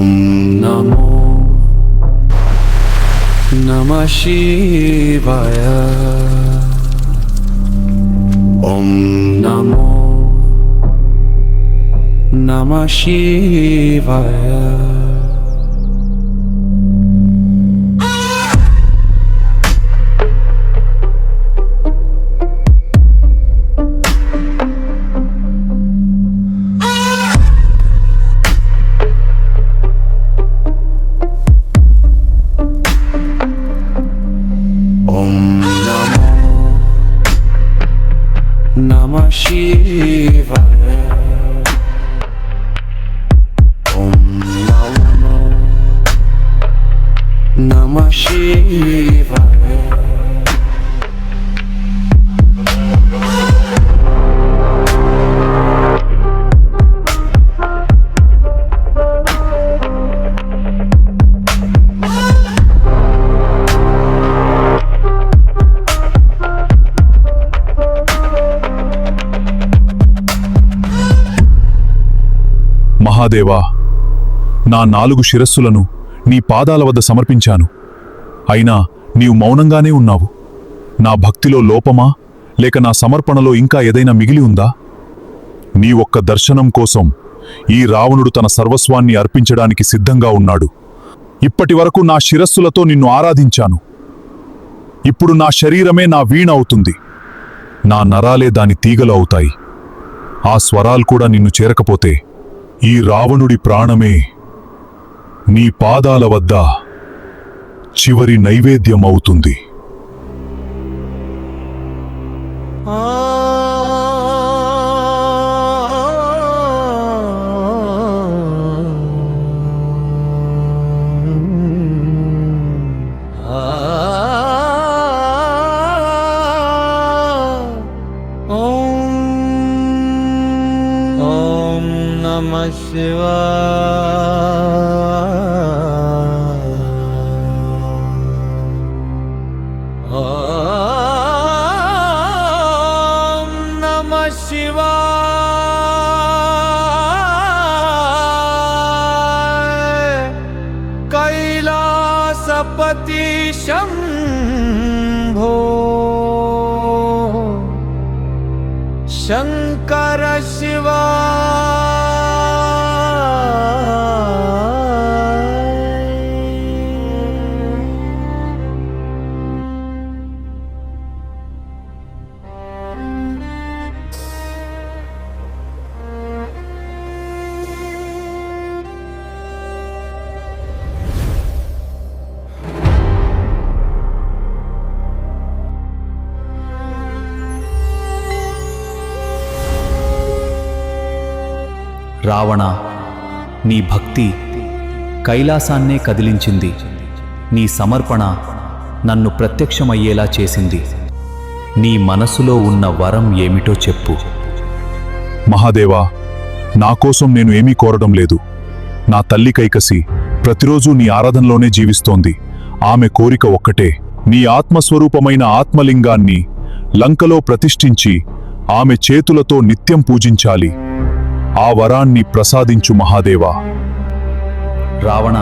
ఓం నమో నమః శివాయ. ఓం నమో నమః శివాయ. Namah Shivaya. Om Namo Namah Shivaya. Mahadeva, నా 4 శిరస్సులను నీ పాదాల వద్ద సమర్పించాను. అయినా నీవు మౌనంగానే ఉన్నావు. నా భక్తిలో లోపమా, లేక నా సమర్పణలో ఇంకా ఏదైనా మిగిలి ఉందా? నీ ఒక్క దర్శనం కోసం ఈ రావణుడు తన సర్వస్వాన్ని అర్పించడానికి సిద్ధంగా ఉన్నాడు. ఇప్పటివరకు నా శిరస్సులతో నిన్ను ఆరాధించాను. ఇప్పుడు నా శరీరమే నా వీణ అవుతుంది. నా నరాలే దాని తీగలు అవుతాయి. ఆ స్వరాలు కూడా నిన్ను చేరకపోతే ఈ రావణుడి ప్రాణమే నీ పాదాల వద్ద చివరి నైవేద్యం అవుతుంది. Namah Shivaya. Om Namah Shivaya. Kailasapati Shambho Shankara Shiva. Ravana, నీ భక్తి కైలాసాన్నే కదిలించింది. నీ సమర్పణ నన్ను ప్రత్యక్షమయ్యేలా చేసింది. నీ మనసులో ఉన్న వరం ఏమిటో చెప్పు. మహాదేవా, నా కోసం నేను ఏమీ కోరడం లేదు. నా తల్లి కైకసి ప్రతిరోజూ నీ ఆరాధనలోనే జీవిస్తోంది. ఆమె కోరిక ఒక్కటే, నీ ఆత్మస్వరూపమైన ఆత్మలింగాన్ని లంకలో ప్రతిష్ఠించి ఆమె చేతులతో నిత్యం పూజించాలి. ఆ వరాన్ని ప్రసాదించు మహాదేవా. రావణ,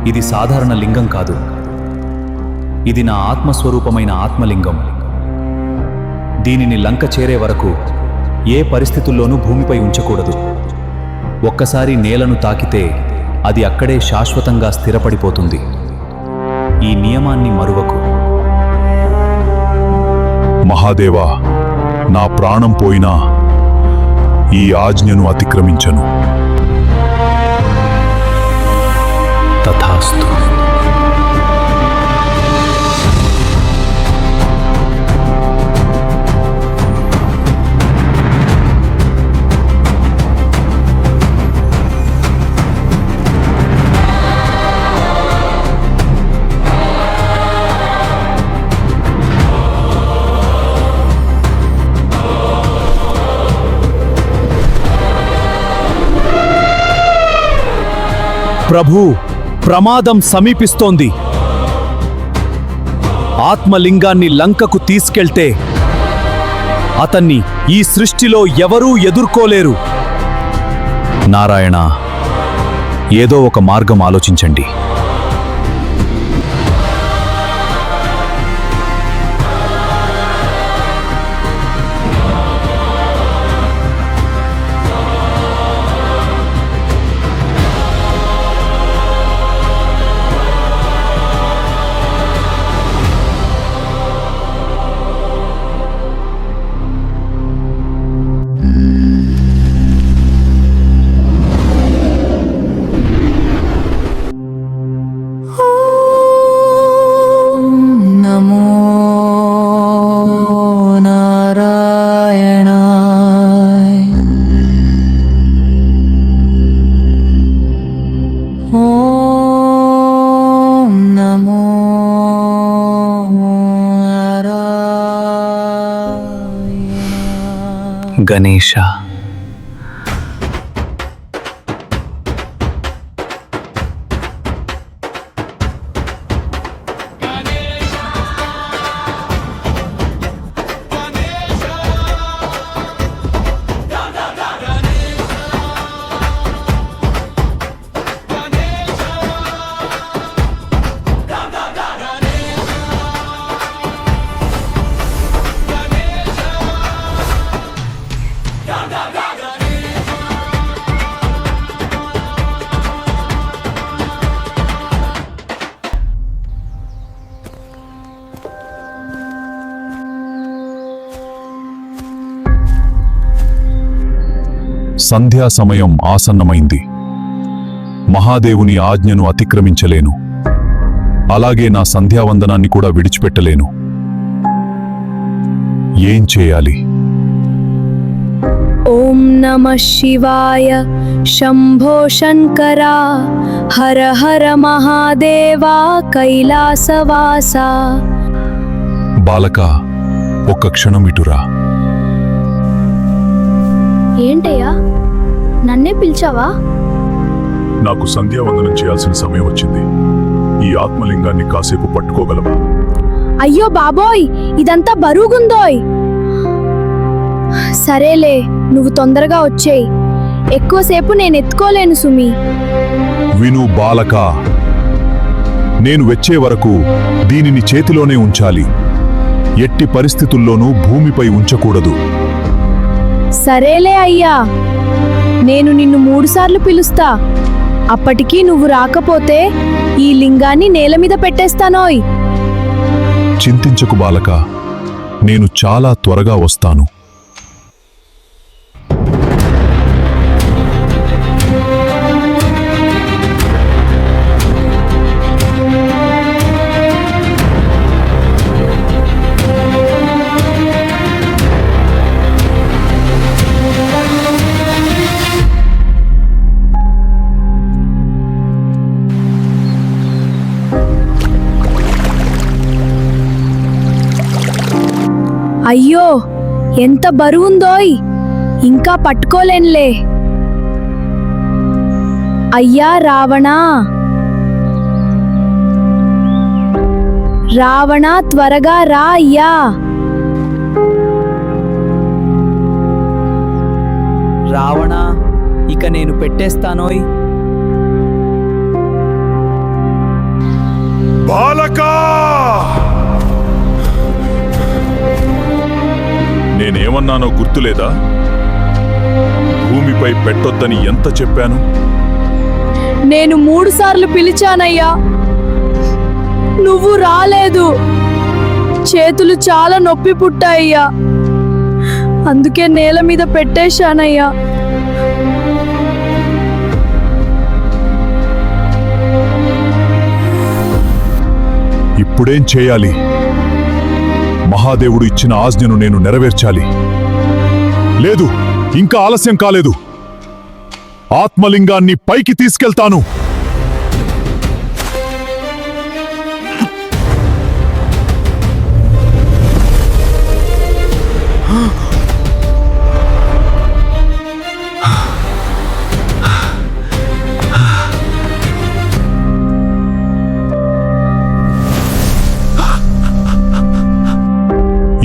ఇది సాధారణ లింగం కాదు. ఇది నా ఆత్మస్వరూపమైన ఆత్మలింగం. దీనిని లంక చేరే వరకు ఏ పరిస్థితుల్లోనూ భూమిపై ఉంచకూడదు. ఒక్కసారి నేలను తాకితే అది అక్కడే శాశ్వతంగా స్థిరపడిపోతుంది. ఈ నియమాన్ని మరువకు. మహాదేవా, నా ప్రాణం పోయినా ఈ ఆజ్ఞను అతిక్రమించను. తథాస్తు. ప్రభూ, ప్రమాదం సమీపిస్తోంది. ఆత్మలింగాన్ని లంకకు తీసుకెళ్తే అతన్ని ఈ సృష్టిలో ఎవరూ ఎదుర్కోలేరు. నారాయణ, ఏదో ఒక మార్గం ఆలోచించండి. నమో నారాయణాయ. ఓం నమో నారాయణాయ. గణేశ, సంధ్యా సమయం ఆసన్నమైంది. మహాదేవుని ఆజ్ఞను అతిక్రమించలేను. అలాగే నా సంధ్యావందనాన్ని కూడా విడిచిపెట్టలేను. ఏం చేయాలి? ఓం నమః శివాయ. శంభో శంకర, హర హర మహాదేవా, కైలాసవాస. బాలక, ఒక్క క్షణం ఇటురా. ఏంటయ్యా, నన్నే పిలిచావా? నాకు సంధ్యావందనం చేయాల్సిన సమయం వచ్చింది. ఈ ఆత్మలింగాన్ని కాసేపు పట్టుకోగలవా? అయ్యో బాబోయ్, ఇదంతా బరువుగుందోయ్. సరేలే, నువ్వు తొందరగా వచ్చేయ్. ఎక్కువసేపు నేను ఎత్తుకోలేను సుమి. విను బాలక, నేను వచ్చే వరకు దీనిని చేతిలోనే ఉంచాలి. ఎట్టి పరిస్థితుల్లోనూ భూమిపై ఉంచకూడదు. సరేలే అయ్యా, నేను నిన్ను 3 సార్లు పిలుస్తా. అప్పటికీ నువ్వు రాకపోతే ఈ లింగాన్ని నేల మీద పెట్టేస్తానోయ్. చింతించకు బాలక, నేను చాలా త్వరగా వస్తాను. అయ్యో, ఎంత బరువుందోయ్, ఇంకా పట్టుకోలేనులే. అయ్యా రావణా, రావణా త్వరగా రా అయ్యా. రావణ, ఇక నేను పెట్టేస్తానోయ్. బాలకా, నేనేమన్నానో గుర్తులేదా? భూమిపై పెట్టొద్దని ఎంత చెప్పాను? నేను 3 సార్లు పిలిచానయ్యా, నువ్వు రాలేదు. చేతులు చాలా నొప్పి పుట్టాయ్యా, అందుకే నేల మీద పెట్టేశానయ్యా. ఇప్పుడేం చేయాలి? మహాదేవుడు ఇచ్చిన ఆజ్ఞను నేను నెరవేర్చాలి. లేదు, ఇంకా ఆలస్యం కాలేదు. ఆత్మలింగాన్ని పైకి తీసుకెళ్తాను.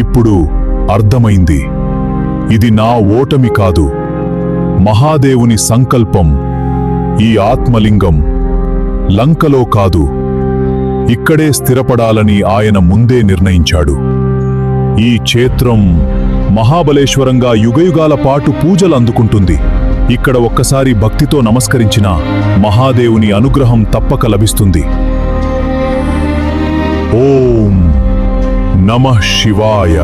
ఇప్పుడు అర్థమైంది. ఇది నా ఓటమి కాదు, మహాదేవుని సంకల్పం. ఈ ఆత్మలింగం లంకలో కాదు, ఇక్కడే స్థిరపడాలని ఆయన ముందే నిర్ణయించాడు. ఈ క్షేత్రం మహాబలేశ్వరంగా యుగయుగాల పాటు పూజలు అందుకుంటుంది. ఇక్కడ ఒక్కసారి భక్తితో నమస్కరించిన మహాదేవుని అనుగ్రహం తప్పక లభిస్తుంది. ఓం నమః శివాయ.